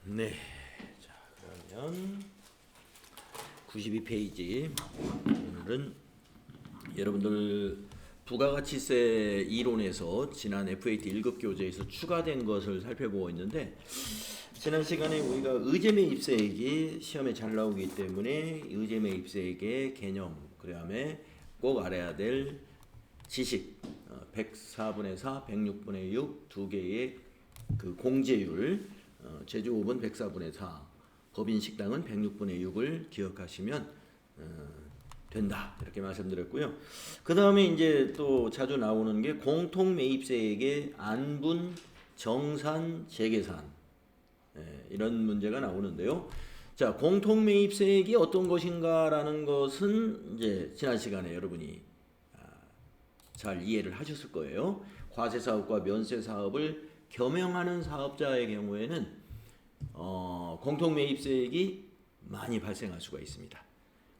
네. 자, 그러면 92페이지. 오늘은 여러분들 부가가치세 이론에서 지난 FAT 1급 교재에서 추가된 것을 살펴보고 있는데, 지난 시간에 우리가 의제매입세액이 시험에 잘 나오기 때문에 의제매입세액의 개념, 그 다음에 꼭 알아야 될 지식, 104분의 4, 106분의 6 두 개의 그 공제율, 제조업은 104분의 4, 법인 식당은 106분의 6을 기억하시면 된다, 이렇게 말씀드렸고요. 그 다음에 이제 또 자주 나오는 게 공통매입세액의 안분, 정산, 재계산, 이런 문제가 나오는데요. 자, 공통매입세액이 어떤 것인가라는 것은 이제 지난 시간에 여러분이 잘 이해를 하셨을 거예요. 과세사업과 면세사업을 겸용하는 사업자의 경우에는 공통매입세액이 많이 발생할 수가 있습니다.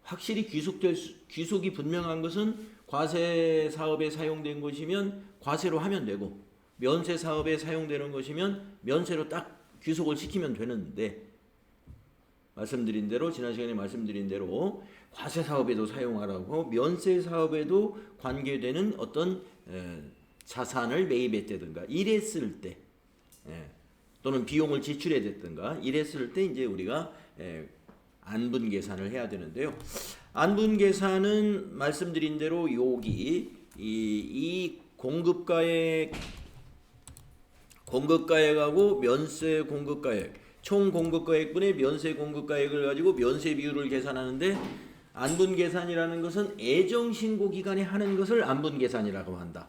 확실히 귀속이 분명한 것은 과세사업에 사용된 것이면 과세로 하면 되고, 면세사업에 사용되는 것이면 면세로 딱 귀속을 시키면 되는데, 말씀드린 대로 지난 시간에 말씀드린 대로 과세사업에도 사용하라고, 면세사업에도 관계되는 어떤 자산을 매입했다든가 이랬을 때, 또는 비용을 지출해댔든가 이랬을 때 이제 우리가 안분 계산을 해야 되는데요. 안분 계산은 말씀드린 대로 여기 이 공급가액하고 면세 공급가액, 총 공급가액분의 면세 공급가액을 가지고 면세 비율을 계산하는데, 안분 계산이라는 것은 애정 신고 기간에 하는 것을 안분 계산이라고 한다.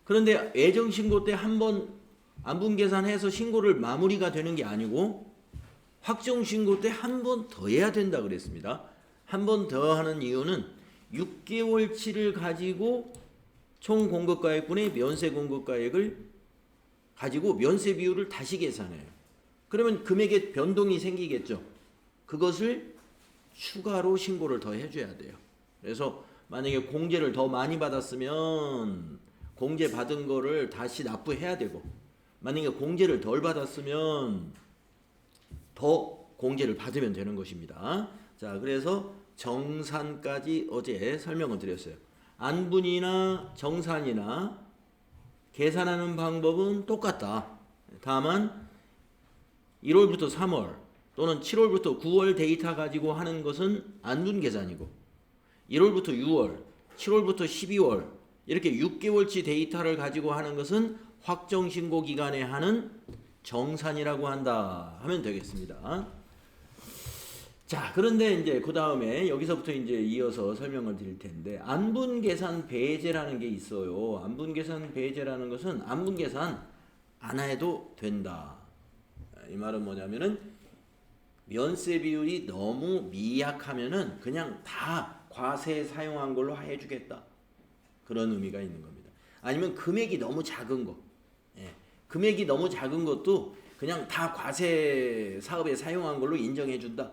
그런데 애정 신고 때 한번 안분 계산해서 신고를 마무리가 되는 게 아니고 확정 신고 때 한 번 더 해야 된다 그랬습니다. 한 번 더 하는 이유는 6개월치를 가지고 총 공급가액분의 면세 공급가액을 가지고 면세 비율을 다시 계산해요. 그러면 금액에 변동이 생기겠죠. 그것을 추가로 신고를 더 해줘야 돼요. 그래서 만약에 공제를 더 많이 받았으면 공제 받은 거를 다시 납부해야 되고, 만약에 공제를 덜 받았으면 더 공제를 받으면 되는 것입니다. 자, 그래서 정산까지 어제 설명을 드렸어요. 안분이나 정산이나 계산하는 방법은 똑같다. 다만 1월부터 3월 또는 7월부터 9월 데이터 가지고 하는 것은 안분 계산이고, 1월부터 6월, 7월부터 12월 이렇게 6개월치 데이터를 가지고 하는 것은 확정신고 기간에 하는 정산이라고 한다 하면 되겠습니다. 자, 그런데 이제 그 다음에 여기서부터 이제 이어서 설명을 드릴 텐데, 안분계산 배제라는 게 있어요. 안분계산 배제라는 것은 안분계산 안 해도 된다. 이 말은 뭐냐면은 면세 비율이 너무 미약하면은 그냥 다 과세에 사용한 걸로 해주겠다, 그런 의미가 있는 겁니다. 아니면 금액이 너무 작은 거, 금액이 너무 작은 것도 그냥 다 과세 사업에 사용한 걸로 인정해 준다.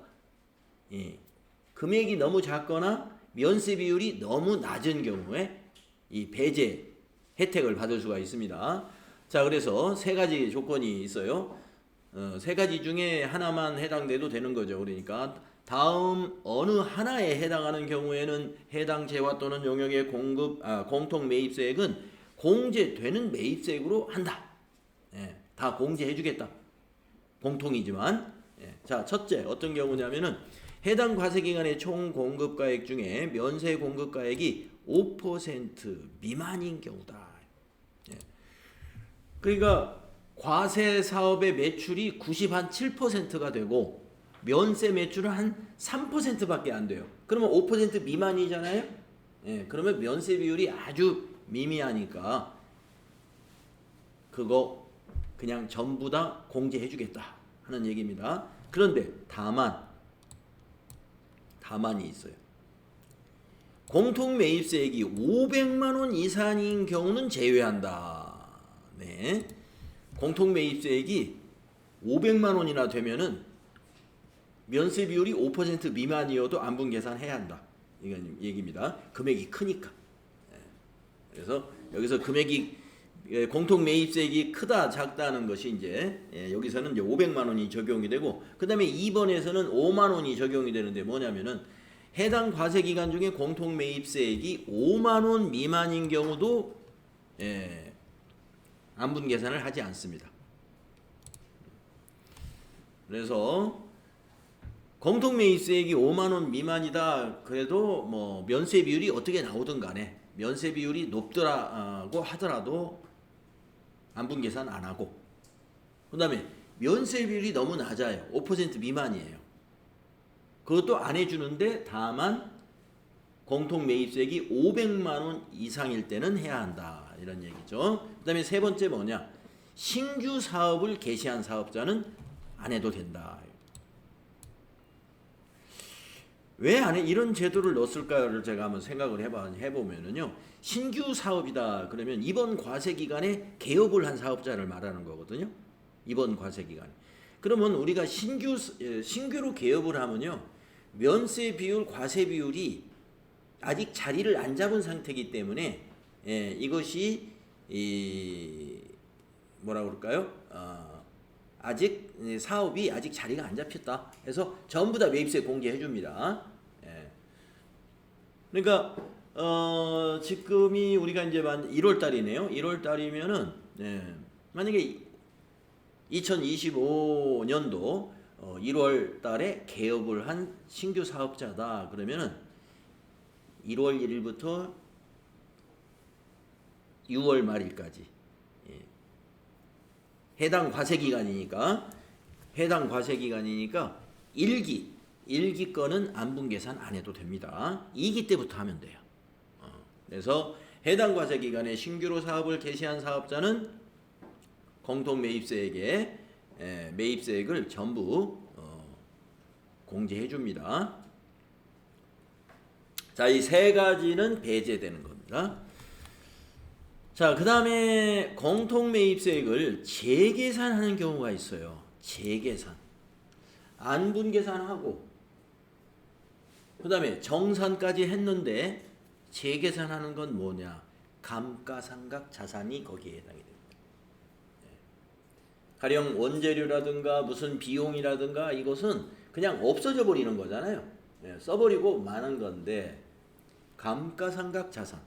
금액이 너무 작거나 면세 비율이 너무 낮은 경우에 이 배제 혜택을 받을 수가 있습니다. 자, 그래서 세 가지 조건이 있어요. 세 가지 중에 하나만 해당돼도 되는 거죠. 그러니까 다음 어느 하나에 해당하는 경우에는 해당 재화 또는 용역의 공통 매입세액은 공제되는 매입세액으로 한다. 다 공제해주겠다. 공통이지만. 자, 첫째 어떤 경우냐면은 해당 과세기간의 총 공급가액 중에 면세 공급가액이 5% 미만인 경우다. 그러니까 과세 사업의 매출이 97%가 되고 면세 매출은 한 3%밖에 안 돼요. 그러면 5% 미만이잖아요. 그러면 면세 비율이 아주 미미하니까 그거 그냥 전부 다 공제해주겠다 하는 얘기입니다. 그런데 다만이 있어요. 공통매입세액이 500만 원 이상인 경우는 제외한다. 네. 공통매입세액이 500만 원이나 되면은 면세 비율이 5% 미만이어도 안분 계산해야 한다, 이건 얘기입니다. 금액이 크니까. 그래서 여기서 금액이 공통 매입세액이 크다 작다는 것이 이제 여기서는 이제 500만 원이 적용이 되고, 그다음에 2번에서는 5만 원이 적용이 되는데 뭐냐면은 해당 과세 기간 중에 공통 매입세액이 5만 원 미만인 경우도 안분 계산을 하지 않습니다. 그래서 공통 매입세액이 5만 원 미만이다 그래도 뭐 면세 비율이 어떻게 나오든 간에 면세 비율이 높더라고 하더라도 안분 계산 안 하고, 그다음에 면세 비율이 너무 낮아요. 5% 미만이에요. 그것도 안 해주는데 다만 공통 매입세액이 500만 원 이상일 때는 해야 한다, 이런 얘기죠. 그다음에 세 번째 뭐냐, 신규 사업을 개시한 사업자는 안 해도 된다. 왜 안에 이런 제도를 넣었을까를 제가 한번 생각을 해보면은요, 신규 사업이다 그러면 이번 과세 기간에 개업을 한 사업자를 말하는 거거든요. 이번 과세 기간에. 그러면 우리가 신규로 개업을 하면요, 면세 비율, 과세 비율이 아직 자리를 안 잡은 상태이기 때문에 이것이 뭐라 그럴까요? 아직 사업이 아직 자리가 안 잡혔다 해서 전부 다 매입세 공제해 줍니다. 그러니까 지금이 우리가 이제 1월 달이네요. 1월 달이면은 만약에 2025년도 1월 달에 개업을 한 신규 사업자다 그러면은 1월 1일부터 6월 말일까지 해당 과세 기간이니까 1기 거는 안분 계산 안 해도 됩니다. 2기 때부터 하면 돼요. 그래서 해당 과세 기간에 신규로 사업을 개시한 사업자는 공통 매입세액에 매입세액을 전부 공제해 줍니다. 자, 이 세 가지는 배제되는 겁니다. 자, 그 다음에 공통 매입세액을 재계산하는 경우가 있어요. 재계산. 안분 계산하고 그 다음에 정산까지 했는데 재계산하는 건 뭐냐? 감가상각 자산이 거기에 해당이 됩니다. 가령 원재료라든가 무슨 비용이라든가 이것은 그냥 없어져 버리는 거잖아요. 써버리고 마는 건데 감가상각 자산,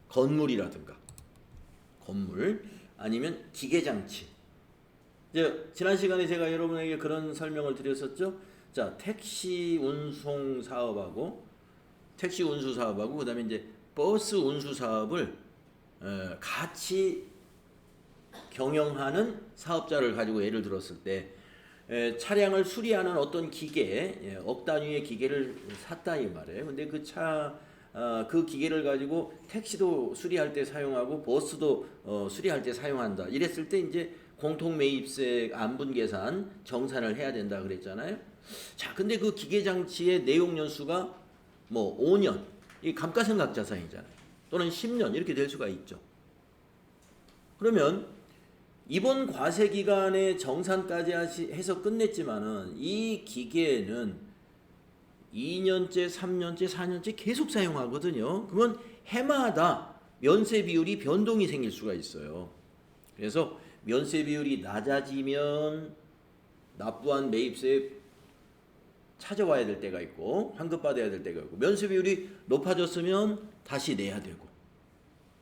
건물이라든가 건물 아니면 기계장치. 이제 지난 시간에 제가 여러분에게 그런 설명을 드렸었죠. 자, 택시 운송 사업하고 그다음에 이제 버스 운수 사업을 같이 경영하는 사업자를 가지고 예를 들었을 때 차량을 수리하는 어떤 기계, 억 단위의 기계를 샀다 이 말이에요. 근데 그 기계를 가지고 택시도 수리할 때 사용하고 버스도 수리할 때 사용한다. 이랬을 때 이제 공통매입세 안분 계산 정산을 해야 된다 그랬잖아요. 자, 근데 그 기계 장치의 내용 연수가 뭐 5년, 이 감가상각 자산이잖아요. 또는 10년 이렇게 될 수가 있죠. 그러면 이번 과세 기간에 정산까지 해서 끝냈지만은 이 기계는 2년째, 3년째, 4년째 계속 사용하거든요. 그러면 해마다 면세 비율이 변동이 생길 수가 있어요. 그래서 면세 비율이 낮아지면 납부한 매입세 찾아와야 될 때가 있고 환급받아야 될 때가 있고, 면세 비율이 높아졌으면 다시 내야 되고,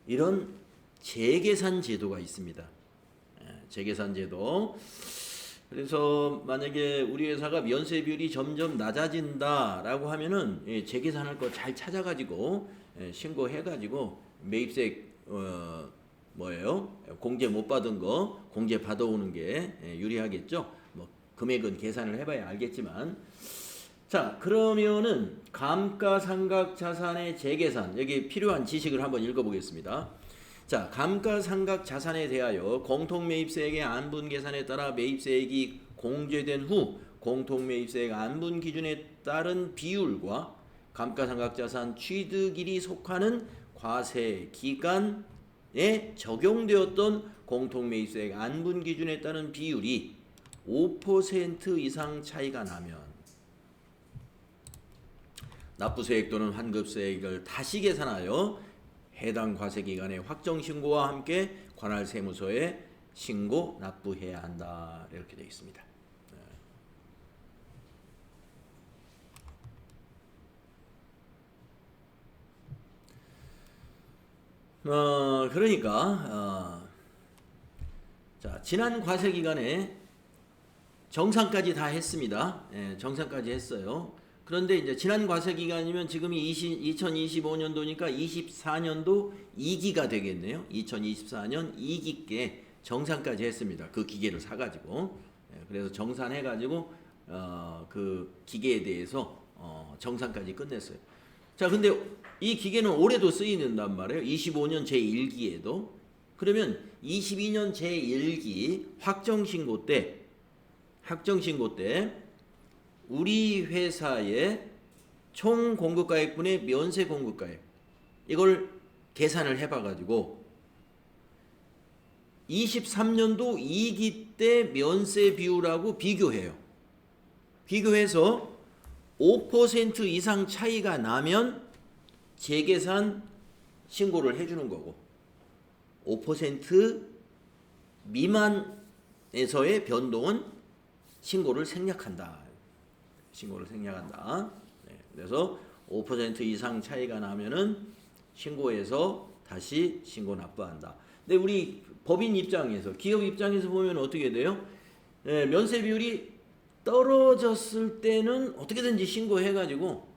이런 재계산 제도가 있습니다. 재계산 제도. 그래서 만약에 우리 회사가 면세 비율이 점점 낮아진다라고 하면은 재계산할 거 잘 찾아가지고 신고해가지고 매입세 공제 못 받은 거 공제 받아오는 게 유리하겠죠. 뭐 금액은 계산을 해봐야 알겠지만, 자, 그러면은 감가상각 자산의 재계산, 여기 필요한 지식을 한번 읽어보겠습니다. 자, 감가상각 자산에 대하여 공통매입세액의 안분 계산에 따라 매입세액이 공제된 후 공통매입세액 안분 기준에 따른 비율과 감가상각 자산 취득일이 속하는 과세 기간에 적용되었던 공통매입세액 안분 기준에 따른 비율이 5% 이상 차이가 나면, 납부세액 또는 환급세액을 다시 계산하여 해당 과세기간의 확정신고와 함께 관할 세무서에 신고 납부해야 한다. 이렇게 되어 있습니다. 그러니까 자, 지난 과세기간에 정산까지 다 했습니다. 예, 정산까지 했어요. 그런데 이제 지난 과세기간이면 지금이 2025년도니까 24년도 2기가 되겠네요. 2024년 2기께 정산까지 했습니다. 그 기계를 사가지고. 예, 그래서 정산해가지고 그 기계에 대해서 정산까지 끝냈어요. 자, 근데 이 기계는 올해도 쓰이는단 말이에요. 25년 제1기에도. 그러면 22년 제1기 확정신고 때 우리 회사의 총 공급가액분의 면세 공급가액 이걸 계산을 해봐가지고 23년도 2기 때 면세 비율하고 비교해요. 비교해서 5% 이상 차이가 나면 재계산 신고를 해주는 거고 5% 미만에서의 변동은 신고를 생략한다. 네, 그래서 5% 이상 차이가 나면은 신고해서 다시 신고 납부한다. 근데 우리 법인 입장에서, 기업 입장에서 보면 어떻게 돼요? 네, 면세 비율이 떨어졌을 때는 어떻게든지 신고해가지고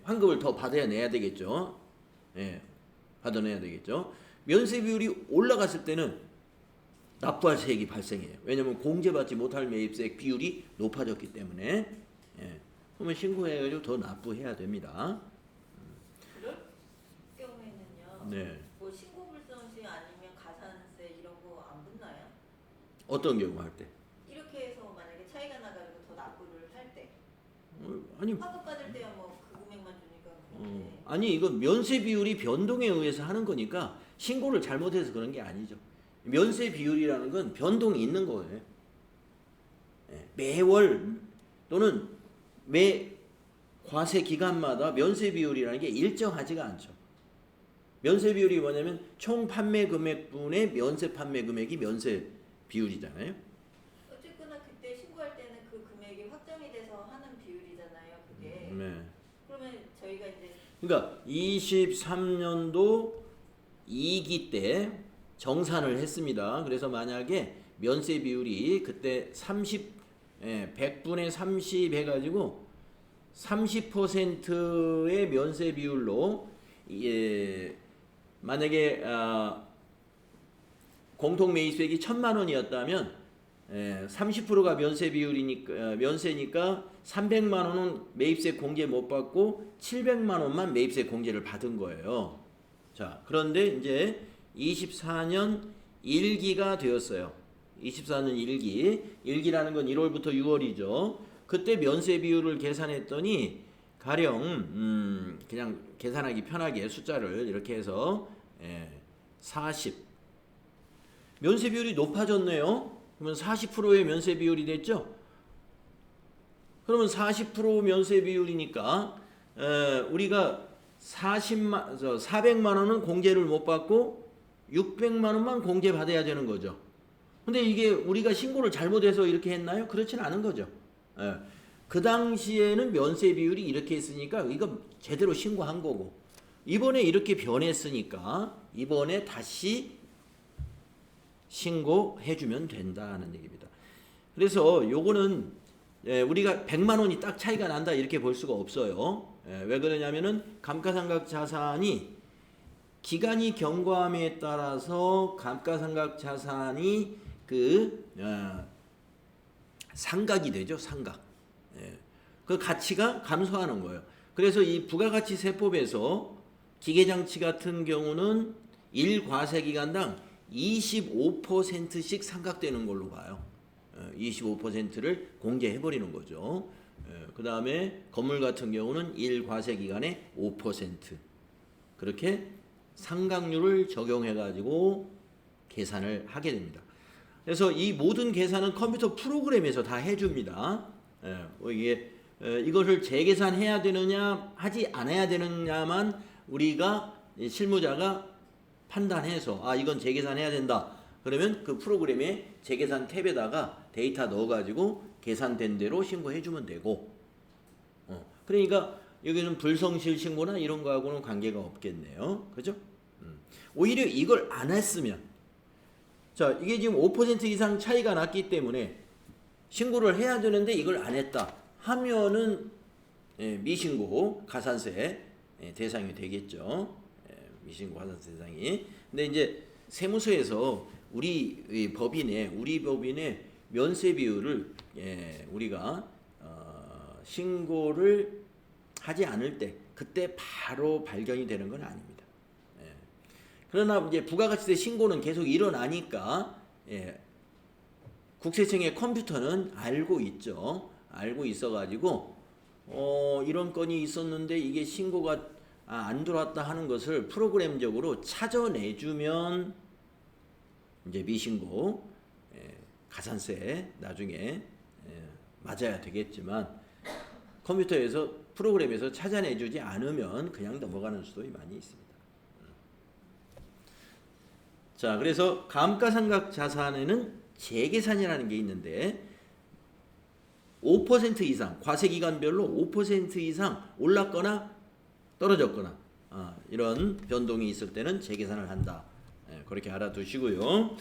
환급을 더 받아내야 되겠죠. 받아내야 되겠죠. 면세 비율이 올라갔을 때는 납부할 세액이 발생해요. 왜냐하면 공제받지 못할 매입세액 비율이 높아졌기 때문에. 그러면 신고해가지고 더 납부해야 됩니다. 그럴 경우에는요. 네. 뭐 신고불성시 아니면 가산세 이런 거 안 붙나요? 어떤 경우 할 때? 이렇게 해서 만약에 차이가 나가지고 더 납부를 할 때. 아니. 환급 받을 때야 뭐 그 금액만 주니까 그런데. 아니 이건 면세 비율이 변동에 의해서 하는 거니까 신고를 잘못해서 그런 게 아니죠. 면세 비율이라는 건 변동이 있는 거예요. 매월 또는 매 과세 기간마다 면세 비율이라는 게 일정하지가 않죠. 면세 비율이 뭐냐면 총 판매 금액분의 면세 판매 금액이 면세 비율이잖아요. 어쨌거나 그때 신고할 때는 그 금액이 확정이 돼서 하는 비율이잖아요. 그게. 네. 그러면 저희가 이제 그러니까 23년도 2기 때 정산을 했습니다. 그래서 만약에 면세 비율이 그때 100분의 30 해가지고 30%의 면세 비율로 만약에 공통 매입세액이 1,000만 원이었다면 30%가 면세 비율이니까 면세니까 300만 원은 매입세 공제 못 받고 700만 원만 매입세 공제를 받은 거예요. 자, 그런데 이제 24년 1기가 되었어요. 24년 1기라는 건 1월부터 6월이죠. 그때 면세 비율을 계산했더니 가령 그냥 계산하기 편하게 숫자를 이렇게 해서 40 면세 비율이 높아졌네요. 그러면 40%의 면세 비율이 됐죠. 그러면 40% 면세 비율이니까 우리가 400만 원은 공제를 못 받고 600만 원만 공제 받아야 되는 거죠. 근데 이게 우리가 신고를 잘못해서 이렇게 했나요? 그렇진 않은 거죠. 그 당시에는 면세 비율이 이렇게 했으니까 이거 제대로 신고한 거고 이번에 이렇게 변했으니까 이번에 다시 신고해주면 된다는 얘기입니다. 그래서 요거는 우리가 100만 원이 딱 차이가 난다 이렇게 볼 수가 없어요. 왜 그러냐면은 감가상각 자산이 기간이 경과함에 따라서 감가상각 자산이 상각이 되죠. 상각. 그 가치가 감소하는 거예요. 그래서 이 부가가치 세법에서 기계장치 같은 경우는 1과세기간당 25%씩 상각되는 걸로 봐요. 25%를 공제해버리는 거죠. 그 다음에 건물 같은 경우는 1과세기간에 5% 그렇게 상각률을 적용해가지고 계산을 하게 됩니다. 그래서 이 모든 계산은 컴퓨터 프로그램에서 다 해줍니다. 이게 이것을 재계산해야 되느냐 하지 않아야 되느냐만 우리가 실무자가 판단해서 이건 재계산해야 된다. 그러면 그 프로그램에 재계산 탭에다가 데이터 넣어가지고 계산된 대로 신고해주면 되고, 그러니까 여기는 불성실 신고나 이런 거하고는 관계가 없겠네요. 그죠? 오히려 이걸 안 했으면, 자, 이게 지금 5% 이상 차이가 났기 때문에 신고를 해야 되는데 이걸 안 했다 하면은 미신고 가산세 대상이 되겠죠. 미신고 가산세 대상이. 근데 이제 세무서에서 우리 법인의 면세 비율을 우리가 신고를 하지 않을 때 그때 바로 발견이 되는 건 아닙니다. 그러나 이제 부가가치세 신고는 계속 일어나니까 국세청의 컴퓨터는 알고 있죠. 알고 있어가지고 이런 건이 있었는데 이게 신고가 안 들어왔다 하는 것을 프로그램적으로 찾아내주면 이제 미신고 가산세 나중에 맞아야 되겠지만 컴퓨터에서 프로그램에서 찾아내주지 않으면 그냥 넘어가는 수도 많이 있습니다. 자, 그래서 감가상각 자산에는 재계산이라는 게 있는데 5% 이상 과세기간별로 5% 이상 올랐거나 떨어졌거나 이런 변동이 있을 때는 재계산을 한다. 그렇게 알아두시고요.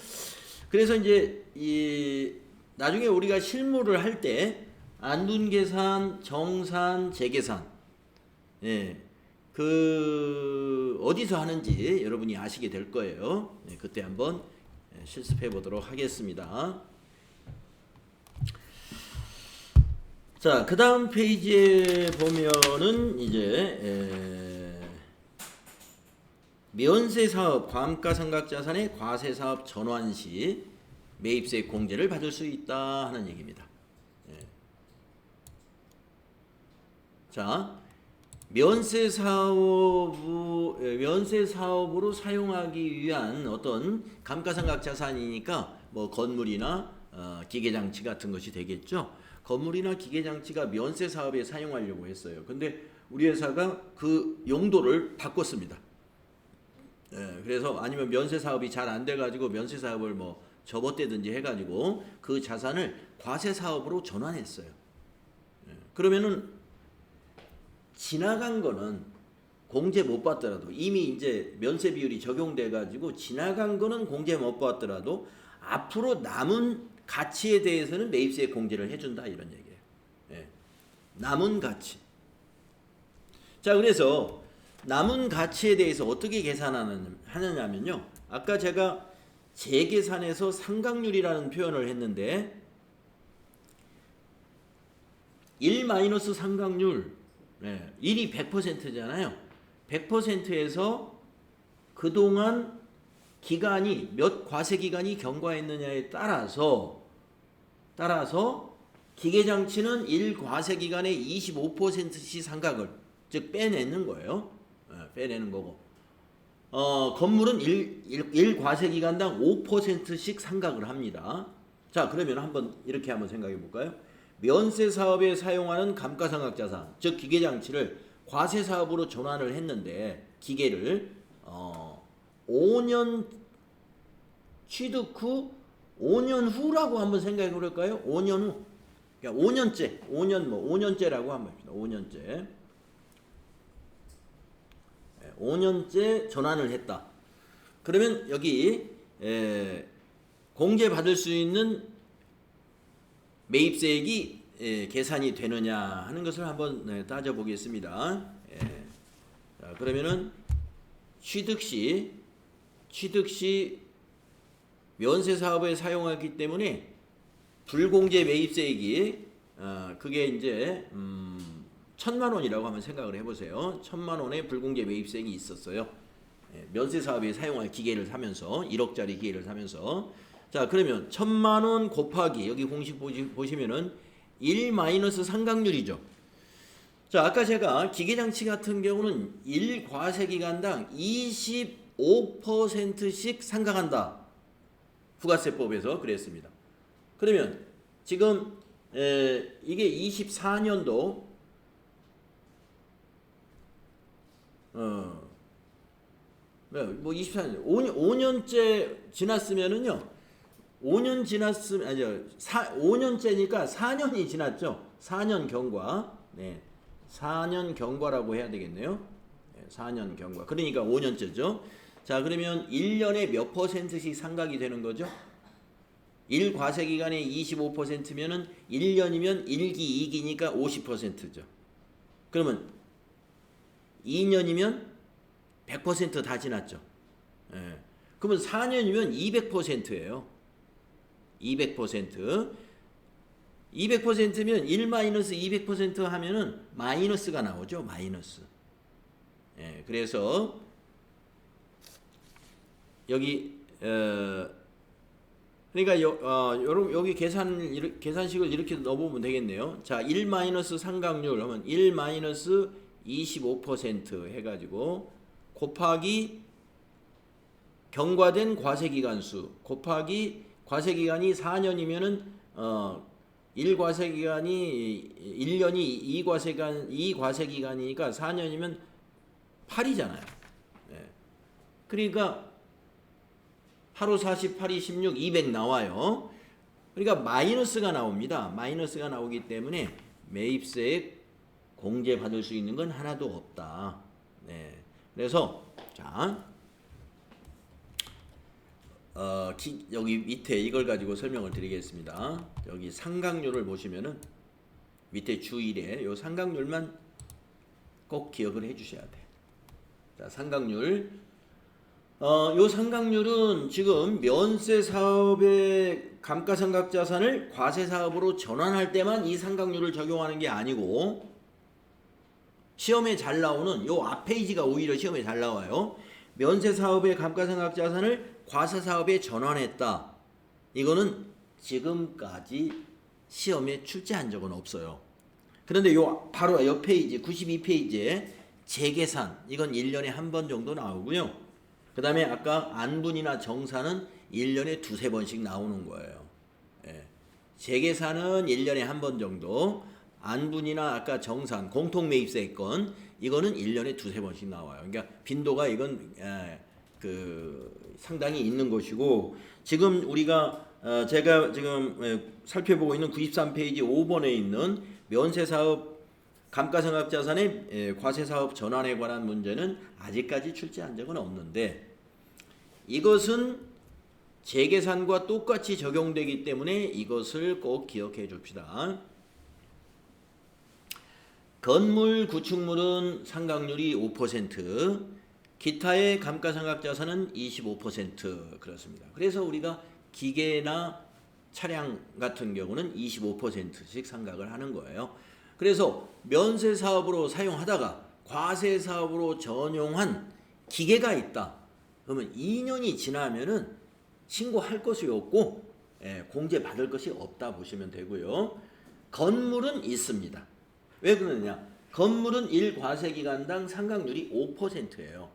그래서 이제 나중에 우리가 실무를 할 때 안둔계산, 정산, 재계산 그 어디서 하는지 여러분이 아시게 될 거예요. 그때 한번 실습해 보도록 하겠습니다. 자, 그 다음 페이지에 보면은 이제 면세사업 감가상각자산의 과세사업 전환 시 매입세 공제를 받을 수 있다 하는 얘기입니다. 자, 면세사업으로 사용하기 위한 어떤 감가상각자산이니까 뭐 건물이나 기계장치 같은 것이 되겠죠. 건물이나 기계장치가 면세사업에 사용하려고 했어요. 근데 우리 회사가 그 용도를 바꿨습니다. 그래서 아니면 면세사업이 잘 안 돼가지고 면세사업을 뭐 접었대든지 해가지고 그 자산을 과세사업으로 전환했어요. 그러면은 지나간 거는 공제 못 받더라도 이미 이제 면세 비율이 적용돼 가지고 지나간 거는 공제 못 받더라도 앞으로 남은 가치에 대해서는 매입세 공제를 해준다 이런 얘기예요. 남은 가치. 자, 그래서 남은 가치에 대해서 어떻게 계산하느냐면요. 아까 제가 재계산에서 상각률이라는 표현을 했는데 1- 상각률 1이 100%잖아요. 100%에서 그동안 기간이 몇 과세기간이 경과했느냐에 따라서 기계장치는 1과세기간에 25%씩 상각을 즉 빼내는 거예요. 빼내는 거고 건물은 1과세기간당 5%씩 상각을 합니다. 자, 그러면 이렇게 한번 생각해 볼까요? 면세사업에 사용하는 감가상각자산 즉 기계장치를 과세사업으로 전환을 했는데 기계를 5년 취득 후 5년 후라고 한번 생각해 볼까요? 5년 후. 그러니까 5년째라고 한번 합시다. 5년째 전환을 했다. 그러면 여기 공제 받을 수 있는 매입세액이 계산이 되느냐 하는 것을 한번 따져 보겠습니다. 자, 그러면은 취득 시 면세 사업에 사용하기 때문에 불공제 매입세액이 그게 이제 1,000만 원이라고 한번 생각을 해보세요. 1,000만 원의 불공제 매입세액이 있었어요. 면세 사업에 사용할 기계를 사면서 1억짜리 기계를 사면서 자, 그러면 1,000만 원 곱하기 여기 공식 보시면은 1- 상각률이죠. 자, 아까 제가 기계장치 같은 경우는 1과세기간당 25%씩 상각한다. 부가세법에서 그랬습니다. 그러면 지금 이게 24년도 뭐 24년, 5년째 지났으면은요. 5년 지났으면 아니요. 5년째니까 4년이 지났죠. 4년 경과. 네. 4년 경과라고 해야 되겠네요. 네, 4년 경과. 그러니까 5년째죠. 자, 그러면 1년에 몇 %씩 상각이 되는 거죠? 1과세 기간에 25%면은 1년이면 1기, 2기니까 50%죠. 그러면 2년이면 100% 지났죠. 예. 그러면 4년이면 200%예요. 200%. 200%면 1-200% 하면은 마이너스가 나오죠. 마이너스. 예. 그래서 여기 그러니까 여러분 여기 계산식을 이렇게 넣어보면 되겠네요. 자, 1 마이너스 상각률 하면 1 마이너스 25% 해가지고 곱하기 경과된 과세기간수 곱하기 과세기간이 4년이면은 1과세기간이 1년이 2과세기간이니까 4년이면 8이잖아요. 네. 그러니까 8호 48이 16, 200 나와요. 그러니까 마이너스가 나옵니다. 마이너스가 나오기 때문에 매입세액 공제 받을 수 있는 건 하나도 없다. 네. 그래서 자, 여기 밑에 이걸 가지고 설명을 드리겠습니다. 여기 상각률을 보시면은 밑에 주1에 요 상각률만 꼭 기억을 해주셔야 돼. 자, 상각률. 요 상각률은 지금 면세 사업의 감가상각 자산을 과세 사업으로 전환할 때만 이 상각률을 적용하는 게 아니고 시험에 잘 나오는 요 앞 페이지가 오히려 시험에 잘 나와요. 면세 사업의 감가상각 자산을 과세 사업에 전환했다. 이거는 지금까지 시험에 출제한 적은 없어요. 그런데 요 바로 옆 페이지 92페이지에 재계산 이건 1년에 한 번 정도 나오고요. 그 다음에 아까 안분이나 정산은 1년에 두세 번씩 나오는 거예요. 예. 재계산은 1년에 한 번 정도, 안분이나 아까 정산, 공통매입세건 이거는 1년에 두세 번씩 나와요. 그러니까 빈도가 이건 상당히 있는 것이고 지금 우리가 제가 지금 살펴보고 있는 93페이지 5번에 있는 면세사업 감가상각자산의 과세사업 전환에 관한 문제는 아직까지 출제한 적은 없는데 이것은 재계산과 똑같이 적용되기 때문에 이것을 꼭 기억해 줍시다. 건물, 구축물은 상각률이 5%, 기타의 감가상각자산은 25% 그렇습니다. 그래서 우리가 기계나 차량 같은 경우는 25%씩 상각을 하는 거예요. 그래서 면세 사업으로 사용하다가 과세 사업으로 전용한 기계가 있다. 그러면 2년이 지나면은 신고할 것이 없고 공제 받을 것이 없다 보시면 되고요. 건물은 있습니다. 왜 그러느냐? 건물은 1과세기간당 상각률이 5%예요.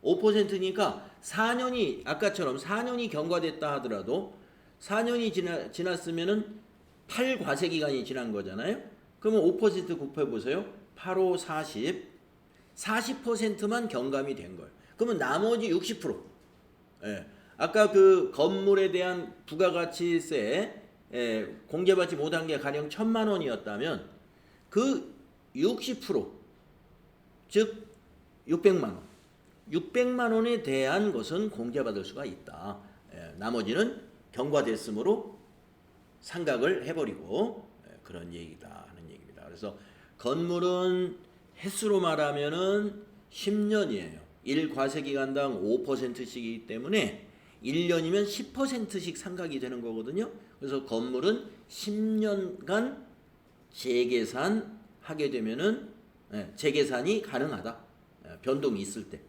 5%니까 4년이 아까처럼 4년이 경과됐다 하더라도 4년이 지났으면은 8과세기간이 지난 거잖아요. 그러면 5% 곱해보세요. 8, 5, 40. 40%만 경감이 된 거예요. 그러면 나머지 60%. 예. 아까 그 건물에 대한 부가가치세 공제받지 못한 게 가령 1,000만 원이었다면 그 60%, 즉 600만 원. 600만 원에 대한 것은 공제받을 수가 있다. 나머지는 경과됐으므로 상각을 해버리고 그런 얘기다 하는 얘기입니다. 그래서 건물은 횟수로 말하면은 10년이에요. 1과세기간당 5%씩이기 때문에 1년이면 10%씩 상각이 되는 거거든요. 그래서 건물은 10년간 재계산하게 되면은 재계산이 가능하다. 변동이 있을 때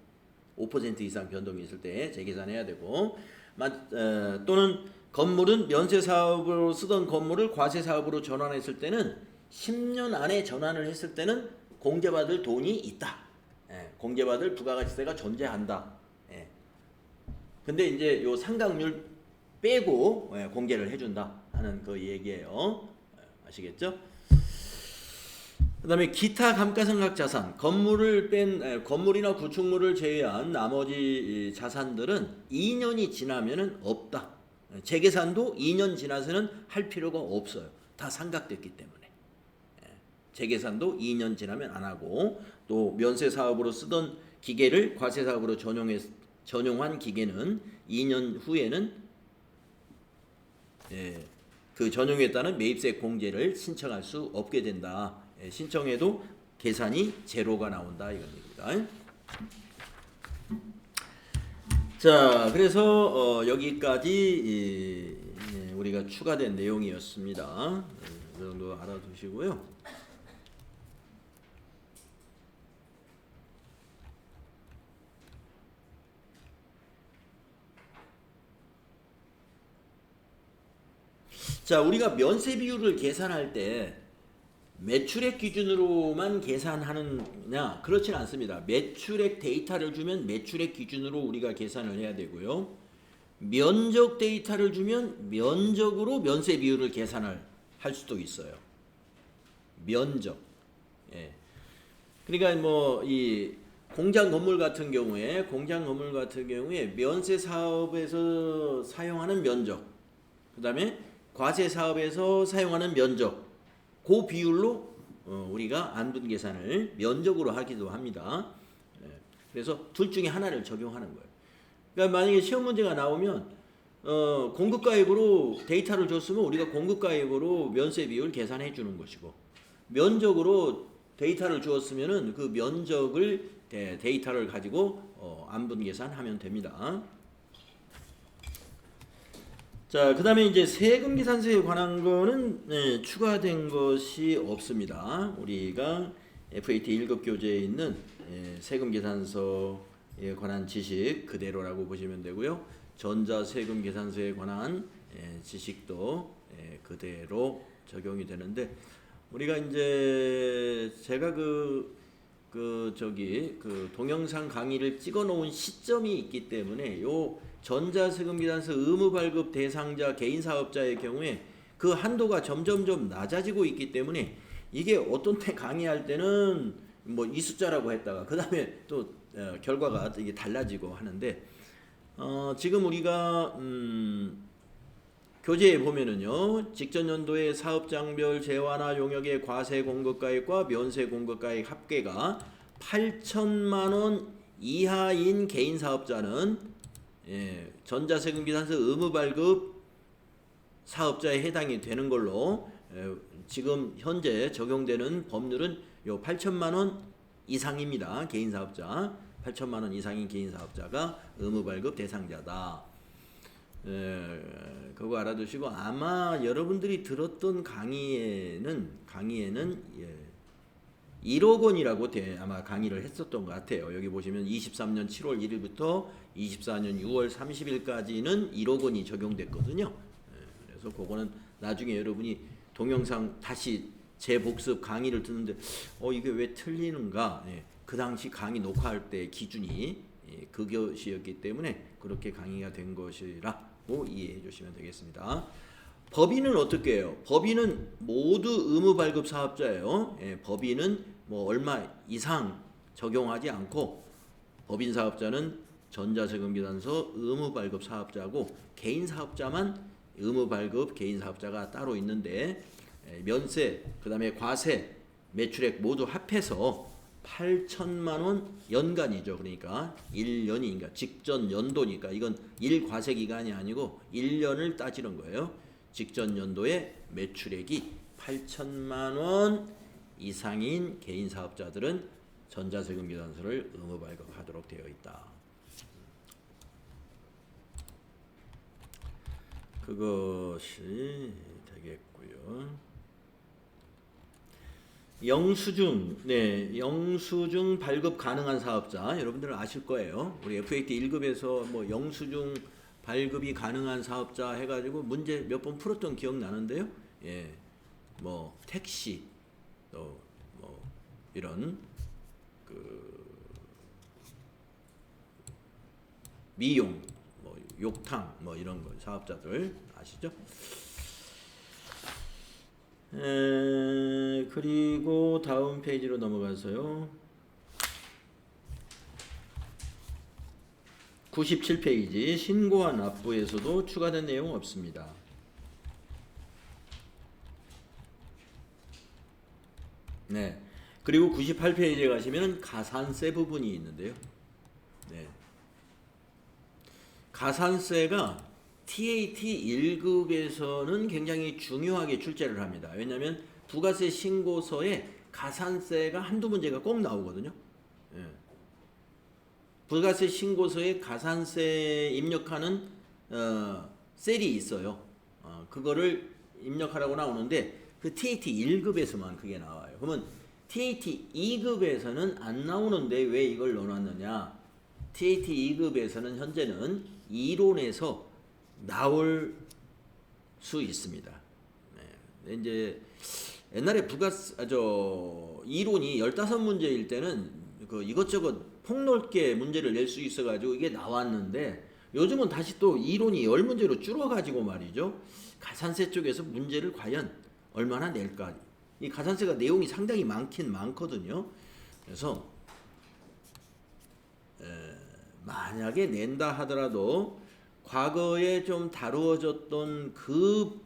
5% 이상 변동이 있을 때 재계산해야 되고 또는 건물은 면세 사업으로 쓰던 건물을 과세 사업으로 전환했을 때는 10년 안에 전환을 했을 때는 공제받을 돈이 있다. 공제받을 부가가치세가 존재한다. 근데 이제 요 상각률 빼고 공제를 해준다 하는 그 얘기예요. 아시겠죠? 그다음에 기타 감가상각 자산, 건물이나 구축물을 제외한 나머지 이 자산들은 2년이 지나면은 없다. 재계산도 2년 지나서는 할 필요가 없어요. 다 상각됐기 때문에. 재계산도 2년 지나면 안 하고, 또 면세 사업으로 쓰던 기계를 과세 사업으로 전용한 기계는 2년 후에는 그 전용에 따른 매입세 공제를 신청할 수 없게 된다. 신청해도 계산이 제로가 나온다 이건 얘기입니다. 자, 그래서 여기까지 우리가 추가된 내용이었습니다. 이 정도 알아두시고요. 자, 우리가 면세 비율을 계산할 때 매출액 기준으로만 계산하느냐? 그렇진 않습니다. 매출액 데이터를 주면 매출액 기준으로 우리가 계산을 해야 되고요. 면적 데이터를 주면 면적으로 면세 비율을 계산을 할 수도 있어요. 면적. 예. 그러니까 뭐 이 공장 건물 같은 경우에 면세 사업에서 사용하는 면적, 그다음에 과세 사업에서 사용하는 면적, 그 비율로 우리가 안분 계산을 면적으로 하기도 합니다. 그래서 둘 중에 하나를 적용하는 거예요. 그러니까 만약에 시험 문제가 나오면 공급가액으로 데이터를 줬으면 우리가 공급가액으로 면세 비율 계산해 주는 것이고, 면적으로 데이터를 주었으면은 그 면적을 데이터를 가지고 안분 계산하면 됩니다. 자, 그 다음에 이제 세금 계산서에 관한 거는 추가된 것이 없습니다. 우리가 FAT 1급 교재에 있는 세금 계산서에 관한 지식 그대로라고 보시면 되고요. 전자 세금 계산서에 관한 지식도 그대로 적용이 되는데, 우리가 이제 제가 그 동영상 강의를 찍어 놓은 시점이 있기 때문에 요 전자세금계산서 의무 발급 대상자 개인 사업자의 경우에 그 한도가 점점점 낮아지고 있기 때문에 이게 어떤 때 강의할 때는 뭐 이 숫자라고 했다가 그 다음에 또 결과가 이게 달라지고 하는데, 지금 우리가 교재에 보면은요, 직전 연도의 사업장별 재화나 용역의 과세 공급가액과 면세 공급가액 합계가 8천만 원 이하인 개인 사업자는 전자세금 계산서 의무 발급 사업자에 해당이 되는 걸로 지금 현재 적용되는 법률은 요 8천만 원 이상입니다. 개인 사업자 8천만 원 이상인 개인 사업자가 의무 발급 대상자다. 그거 알아두시고, 아마 여러분들이 들었던 강의에는 1억 원이라고 아마 강의를 했었던 것 같아요. 여기 보시면 23년 7월 1일부터 24년 6월 30일까지는 1억 원이 적용됐거든요. 그래서 그거는 나중에 여러분이 동영상 다시 재복습 강의를 듣는데 이게 왜 틀리는가? 그 당시 강의 녹화할 때 기준이 그것이었기 때문에 그렇게 강의가 된 것이라고 이해해 주시면 되겠습니다. 법인은 어떻게 해요? 법인은 모두 의무 발급 사업자예요. 법인은 뭐 얼마 이상 적용하지 않고, 법인 사업자는 전자세금 계산서 의무 발급 사업자고, 개인 사업자만 의무 발급 개인 사업자가 따로 있는데, 면세, 그다음에 과세, 매출액 모두 합해서 8천만 원 연간이죠. 그러니까 1년이니까 직전 연도니까 이건 1과세 기간이 아니고 1년을 따지는 거예요. 직전 연도의 매출액이 8천만 원 이상인 개인 사업자들은 전자세금 계산서를 의무 발급하도록 되어 있다. 그것이 되겠고요. 영수증 발급 가능한 사업자 여러분들은 아실 거예요. 우리 FAT 1급에서 뭐 영수증 발급이 가능한 사업자 해가지고 문제 몇 번 풀었던 기억 나는데요. 뭐 택시, 또 뭐 이런 그 미용, 뭐 욕탕, 뭐 이런 거 사업자들 아시죠? 그리고 다음 페이지로 넘어가서요. 97페이지 신고와 납부에서도 추가된 내용 없습니다. 네. 그리고 98페이지에 가시면 가산세 부분이 있는데요. 네. 가산세가 TAT 1급에서는 굉장히 중요하게 출제를 합니다. 왜냐하면 부가세 신고서에 가산세가 한두 문제가 꼭 나오거든요. 예. 부가세 신고서에 가산세 입력하는 셀이 있어요. 그거를 입력하라고 나오는데 그 TAT 1급에서만 그게 나와요. 그러면 TAT 2급에서는 안 나오는데 왜 이걸 넣어놨느냐? TAT 2급에서는 현재는 이론에서 나올 수 있습니다. 네. 이제 옛날에 이론이 15문제일 때는 그 이것저것 폭넓게 문제를 낼 수 있어가지고 이게 나왔는데 요즘은 다시 또 이론이 10문제로 줄어가지고 말이죠. 가산세 쪽에서 문제를 과연 얼마나 낼까? 이 가산세가 내용이 상당히 많긴 많거든요. 그래서 만약에 낸다 하더라도 과거에 좀 다루어졌던 그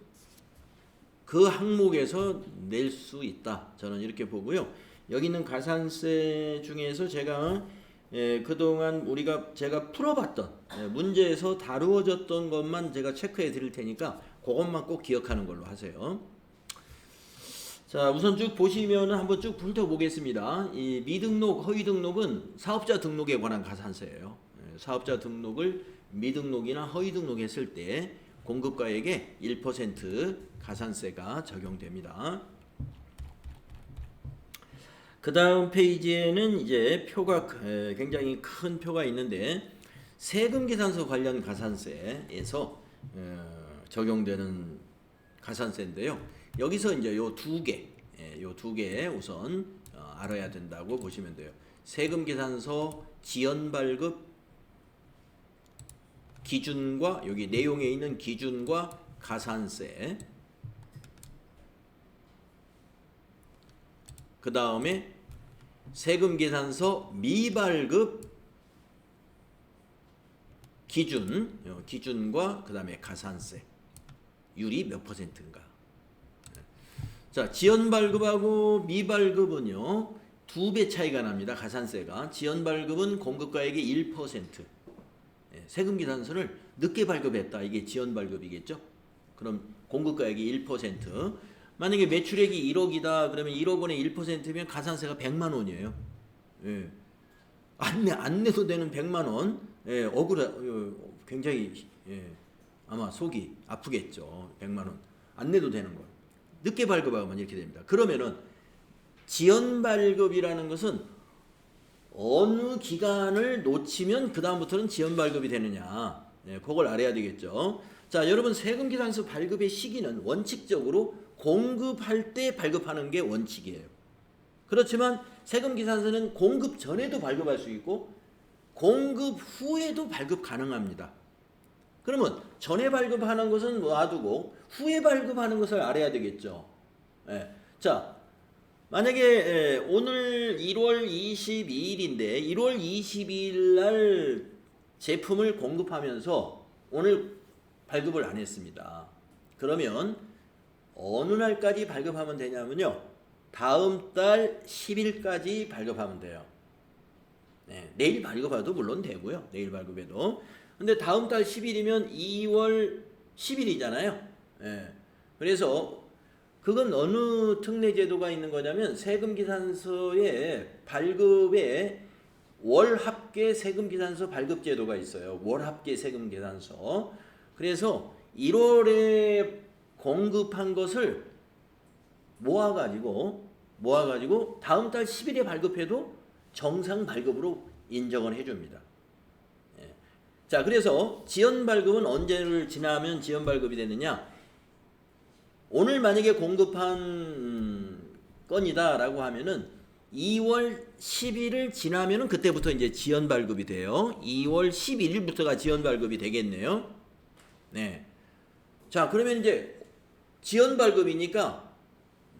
항목에서 낼 수 있다. 저는 이렇게 보고요. 여기 있는 가산세 중에서 제가 그동안 제가 풀어봤던 문제에서 다루어졌던 것만 제가 체크해 드릴 테니까 그것만 꼭 기억하는 걸로 하세요. 자, 우선 쭉 보시면 한번 쭉 훑어보겠습니다. 이 미등록, 허위등록은 사업자 등록에 관한 가산세예요. 사업자 등록을 미등록이나 허위등록했을 때 공급가액에 1% 가산세가 적용됩니다. 그 다음 페이지에는 이제 표가 굉장히 큰 표가 있는데 세금계산서 관련 가산세에서 적용되는 가산세인데요. 여기서 이제 요 두 개 우선 알아야 된다고 보시면 돼요. 세금계산서 지연발급 기준과 여기 내용에 있는 기준과 가산세, 그 다음에 세금계산서 미발급 기준과 그 다음에 가산세 율이 몇 %인가. 자, 지연발급하고 미발급은요 2배 차이가 납니다. 가산세가 지연발급은 공급가액의 1%, 세금계산서를 늦게 발급했다, 이게 지연발급이겠죠. 그럼 공급가액이 1%. 만약에 매출액이 1억이다 그러면 1억 원의 1%면 가산세가 100만 원이에요. 예. 안 내도 되는 100만 원. 예, 굉장히 아마 속이 아프겠죠. 100만 원. 안 내도 되는 거. 늦게 발급하면 이렇게 됩니다. 그러면은 지연 발급이라는 것은 어느 기간을 놓치면 그 다음부터는 지연 발급이 되느냐, 그걸 알아야 되겠죠. 자, 여러분 세금계산서 발급의 시기는 원칙적으로 공급할 때 발급하는 게 원칙이에요. 그렇지만 세금계산서는 공급 전에도 발급할 수 있고 공급 후에도 발급 가능합니다. 그러면 전에 발급하는 것은 놔두고 후에 발급하는 것을 알아야 되겠죠. 자, 만약에 오늘 1월 22일인데 1월 22일 날 제품을 공급하면서 오늘 발급을 안 했습니다. 그러면 어느 날까지 발급하면 되냐면요, 다음 달 10일까지 발급하면 돼요. 내일 발급해도 물론 되고요. 내일 발급해도. 근데 다음 달 10일이면 2월 10일이잖아요. 그래서 그건 어느 특례 제도가 있는 거냐면 세금계산서의 발급에 월합계 세금계산서 발급 제도가 있어요. 월합계 세금계산서. 그래서 1월에 공급한 것을 모아가지고 다음 달 10일에 발급해도 정상 발급으로 인정을 해줍니다. 자, 그래서 지연 발급은 언제를 지나면 지연 발급이 되느냐? 오늘 만약에 공급한 건이다라고 하면은 2월 10일을 지나면은 그때부터 이제 지연 발급이 돼요. 2월 11일부터가 지연 발급이 되겠네요. 네. 자, 그러면 이제 지연 발급이니까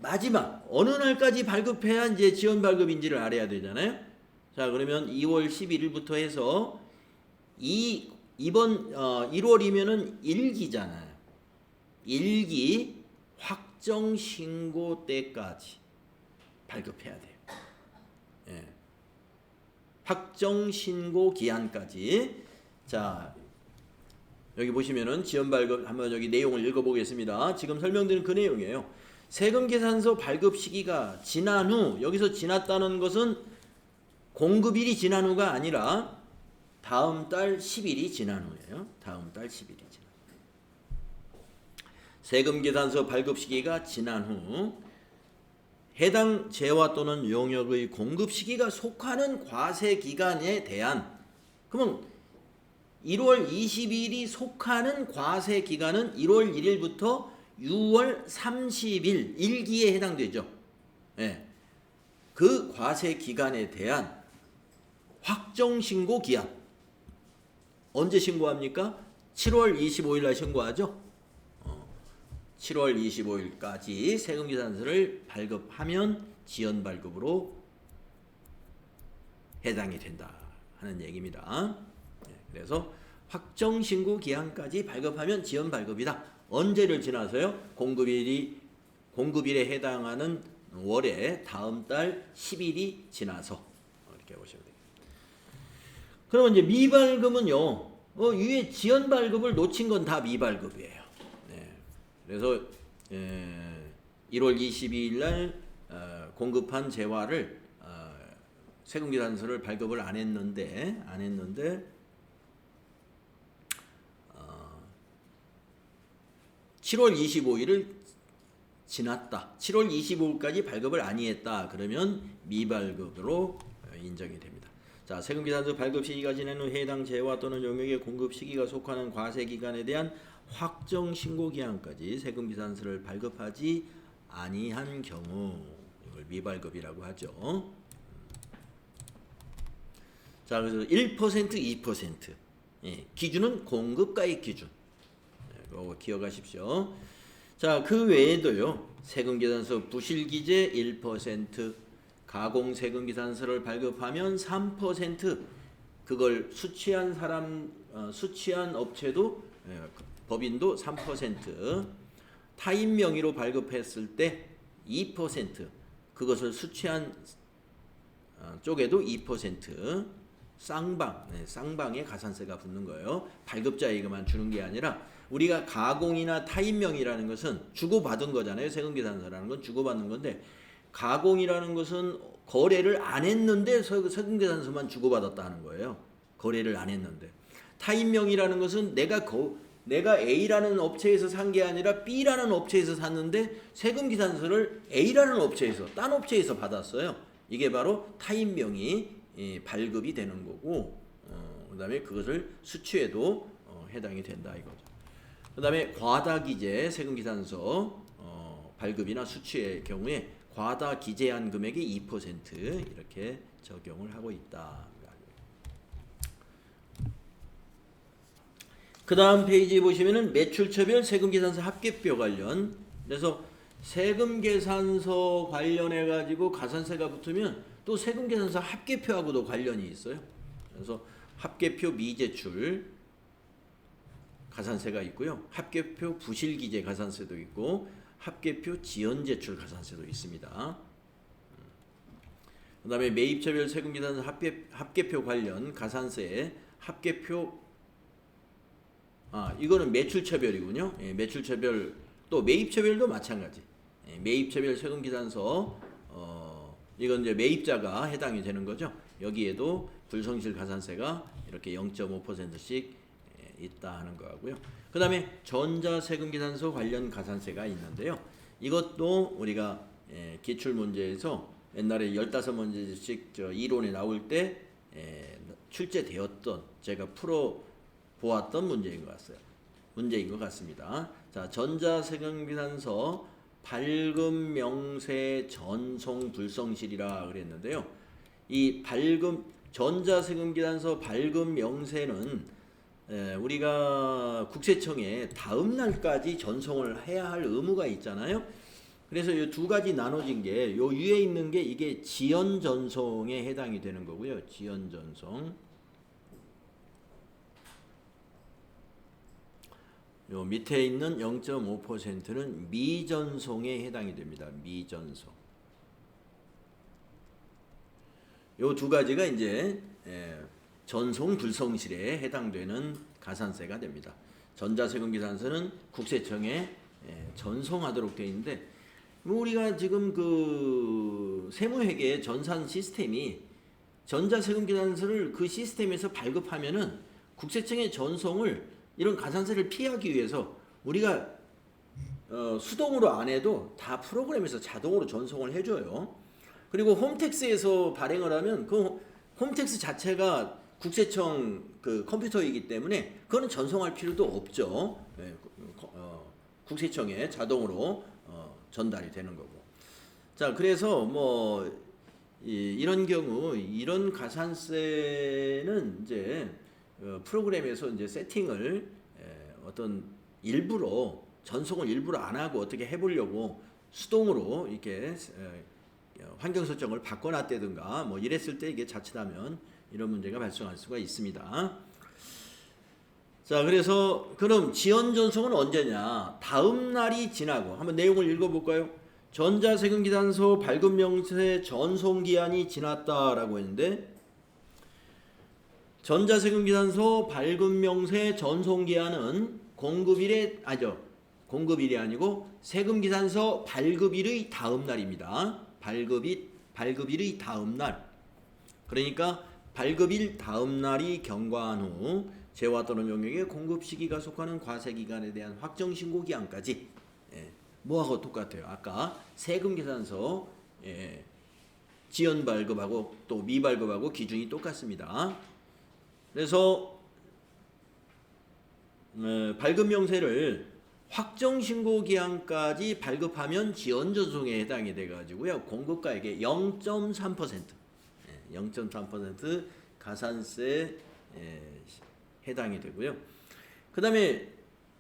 마지막 어느 날까지 발급해야 이제 지연 발급인지를 알아야 되잖아요. 자, 그러면 2월 11일부터 해서 이번 1월이면은 1기잖아요. 1기 확정 신고 때까지 발급해야 돼요. 예. 확정 신고 기한까지. 자, 여기 보시면은 지연 발급 한번 여기 내용을 읽어보겠습니다. 지금 설명드린 그 내용이에요. 세금계산서 발급 시기가 지난 후, 여기서 지났다는 것은 공급일이 지난 후가 아니라 다음 달 10일이 지난 후예요. 다음 달 10일이 지난 후. 세금계산서 발급 시기가 지난 후 해당 재화 또는 용역의 공급 시기가 속하는 과세 기간에 대한, 그러면 1월 20일이 속하는 과세 기간은 1월 1일부터 6월 30일 1기에 해당되죠. 예. 그 과세 기간에 대한 확정 신고 기한. 언제 신고합니까? 7월 25일 날 신고하죠. 7월 25일까지 세금계산서를 발급하면 지연 발급으로 해당이 된다 하는 얘기입니다. 그래서 확정 신고 기한까지 발급하면 지연 발급이다. 언제를 지나서요? 공급일에 해당하는 월에 다음 달 10일이 지나서 이렇게 보시면 돼요. 그러면 이제 미발급은요. 위에 지연 발급을 놓친 건 다 미발급이에요. 네. 그래서 1월 22일 날 공급한 재화를 세금계산서를 발급을 안 했는데 7월 25일을 지났다. 7월 25일까지 발급을 아니했다. 그러면 미발급으로 인정이 됩니다. 자, 세금계산서 발급 시기가 지난 후 해당 재화 또는 용역의 공급 시기가 속하는 과세 기간에 대한 확정 신고 기한까지 세금계산서를 발급하지 아니한 경우, 이걸 미발급이라고 하죠. 자, 그래서 1%, 2%. 예, 기준은 공급가액 기준. 이거 기억하십시오. 자, 그 외에도요. 세금계산서 부실기재 1%, 가공세금계산서를 발급하면 3%, 그걸 수취한 업체도 법인도 3%, 타인 명의로 발급했을 때 2%, 그것을 수취한 쪽에도 2%, 쌍방에 가산세가 붙는 거예요. 발급자에게만 주는 게 아니라 우리가 가공이나 타인 명의라는 것은 주고받은 거잖아요. 세금계산서라는 건 주고받는 건데, 가공이라는 것은 거래를 안 했는데 세금계산서만 주고받았다는 거예요. 거래를 안 했는데. 타인 명의라는 것은 내가 A라는 업체에서 산 게 아니라 B라는 업체에서 샀는데 세금계산서를 A라는 업체에서, 딴 업체에서 받았어요. 이게 바로 타인 명의 발급이 되는 거고, 그 다음에 그것을 수취해도 해당이 된다 이거죠. 그 다음에 과다기재 세금계산서 발급이나 수취의 경우에 과다 기재한 금액의 2% 이렇게 적용을 하고 있다. 그 다음 페이지에 보시면은 매출처별 세금계산서 합계표 관련, 그래서 세금계산서 관련해 가지고 가산세가 붙으면 또 세금계산서 합계표하고도 관련이 있어요. 그래서 합계표 미제출 가산세가 있고요. 합계표 부실기재 가산세도 있고 합계표 지연제출 가산세도 있습니다. 그 다음에 매입처별 세금계산서 합계표 관련 가산세 합계표, 이거는 매출처별이군요. 예, 매출처별, 또 매입처별도 마찬가지. 예, 매입처별 세금계산서, 이건 이제 매입자가 해당이 되는 거죠. 여기에도 불성실 가산세가 이렇게 0.5%씩 있다 하는 거고요. 그 다음에 전자세금계산서 관련 가산세가 있는데요. 이것도 우리가 기출문제에서 옛날에 15문제씩 이론에 나올 때 출제되었던, 제가 풀어보았던 문제인 것 같습니다. 자, 전자세금계산서 발급명세 전송 불성실이라 그랬는데요. 이 전자세금계산서 발급명세는 우리가 국세청에 다음 날까지 전송을 해야 할 의무가 있잖아요. 그래서 이 두 가지 나눠진 게 요 위에 있는 게 이게 지연 전송에 해당이 되는 거고요. 지연 전송. 요 밑에 있는 0.5%는 미전송에 해당이 됩니다. 미전송. 요 두 가지가 이제 전송 불성실에 해당되는 가산세가 됩니다. 전자세금계산서는 국세청에 전송하도록 되어 있는데 우리가 지금 그 세무회계 전산 시스템이 전자세금계산서를 그 시스템에서 발급하면은 국세청의 전송을 이런 가산세를 피하기 위해서 우리가 수동으로 안 해도 다 프로그램에서 자동으로 전송을 해줘요. 그리고 홈택스에서 발행을 하면 그 홈택스 자체가 국세청 그 컴퓨터이기 때문에 그거는 전송할 필요도 없죠. 국세청에 자동으로 전달이 되는 거고. 자, 그래서 뭐 이런 경우 이런 가산세는 이제 프로그램에서 이제 세팅을 어떤 일부러 전송을 일부러 안 하고 어떻게 해보려고 수동으로 이렇게 환경 설정을 바꿔놨다든가 뭐 이랬을 때 이게 자칫하면 이런 문제가 발생할 수가 있습니다. 자, 그래서 그럼 지연 전송은 언제냐? 다음 날이 지나고 한번 내용을 읽어볼까요? 전자세금계산서 발급명세 전송기한이 지났다라고 했는데 전자세금계산서 발급명세 전송기한은 공급일이 아니고 세금계산서 발급일의 다음 날입니다. 발급일의 다음 날. 그러니까 발급일 다음 날이 경과한 후 재화 또는 용역의 공급 시기가 속하는 과세기간에 대한 확정신고 기한까지 뭐하고 똑같아요. 아까 세금계산서 지연 발급하고 또 미발급하고 기준이 똑같습니다. 그래서 발급명세를 확정신고 기한까지 발급하면 지연 전송에 해당이 돼가지고요. 공급가액의 0.3% 가산세 해당이 되고요. 그 다음에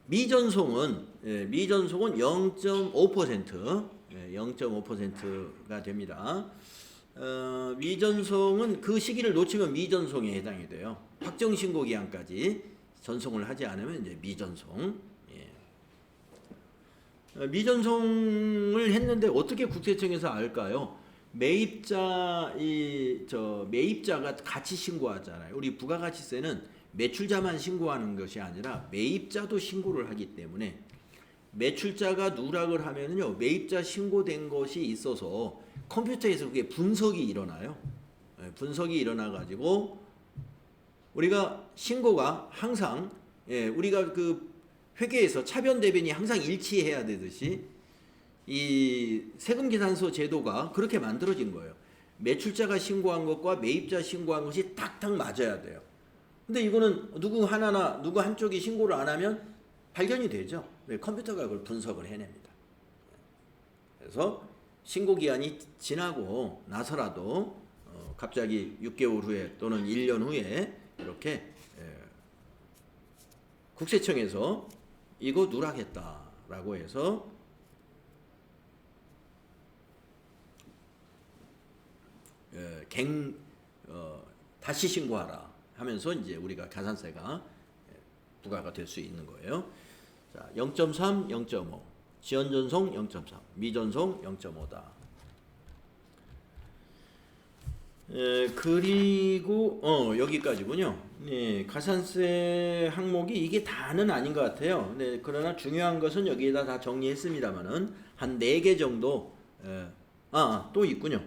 미전송은 0.5%가 됩니다. 미전송은 그 시기를 놓치면 미전송에 해당이 돼요. 확정신고 기한까지 전송을 하지 않으면 이제 미전송. 미전송을 했는데 어떻게 국세청에서 알까요? 매입자가 같이 신고하잖아요. 우리 부가가치세는 매출자만 신고하는 것이 아니라 매입자도 신고를 하기 때문에 매출자가 누락을 하면은요, 매입자 신고된 것이 있어서 컴퓨터에서 그게 분석이 일어나요. 분석이 일어나 가지고 우리가 신고가 항상 우리가 그 회계에서 차변 대변이 항상 일치해야 되듯이 이 세금계산서 제도가 그렇게 만들어진 거예요. 매출자가 신고한 것과 매입자 신고한 것이 딱딱 맞아야 돼요. 근데 이거는 누구 한쪽이 신고를 안 하면 발견이 되죠. 컴퓨터가 그걸 분석을 해냅니다. 그래서 신고 기한이 지나고 나서라도 갑자기 6개월 후에 또는 1년 후에 이렇게 국세청에서 이거 누락했다라고 해서 다시 신고하라 하면서 이제 우리가 가산세가 부과가 될 수 있는 거예요. 자, 0.3, 0.5, 지연전송 0.3, 미전송 0.5다. 그리고 여기까지군요. 가산세 항목이 이게 다는 아닌 것 같아요. 그러나 중요한 것은 여기에다 다 정리했습니다만은 한 4개 정도 또 있군요.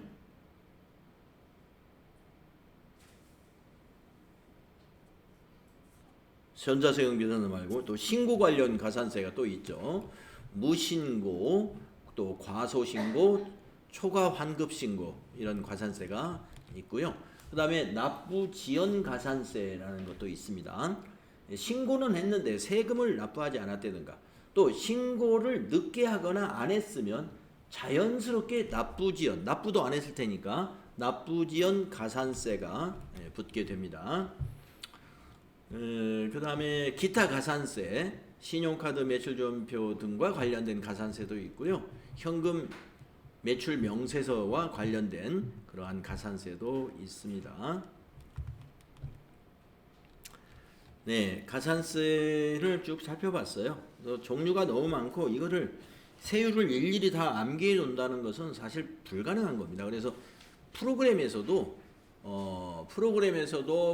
전자세금계산서 말고 또 신고 관련 가산세가 또 있죠. 무신고, 또 과소신고, 초과 환급신고 이런 가산세가 있고요. 그 다음에 납부지연 가산세라는 것도 있습니다. 신고는 했는데 세금을 납부하지 않았다든가 또 신고를 늦게 하거나 안 했으면 자연스럽게 납부도 안 했을 테니까 납부지연 가산세가 붙게 됩니다. 그 다음에 기타 가산세, 신용카드 매출조표 등과 관련된 가산세도 있고요. 현금 매출 명세서와 관련된 그러한 가산세도 있습니다. 네, 가산세를 쭉 살펴봤어요. 종류가 너무 많고 이거를 세율을 일일이 다 암기해 놓는다는 것은 사실 불가능한 겁니다. 그래서 프로그램에서도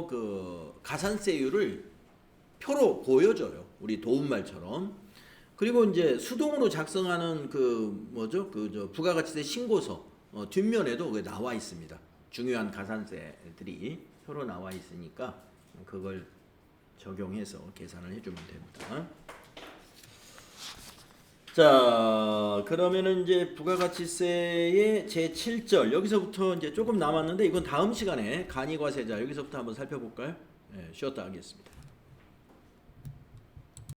그 가산세율을 표로 보여줘요. 우리 도움말처럼. 그리고 이제 수동으로 작성하는 그 뭐죠? 그 부가가치세 신고서 뒷면에도 그게 나와 있습니다. 중요한 가산세들이 표로 나와 있으니까 그걸 적용해서 계산을 해주면 됩니다. 자, 그러면은 이제 부가가치세의 제7절 여기서부터 이제 조금 남았는데 이건 다음 시간에 간이과세자 여기서부터 한번 살펴볼까요? 네, 쉬었다 하겠습니다.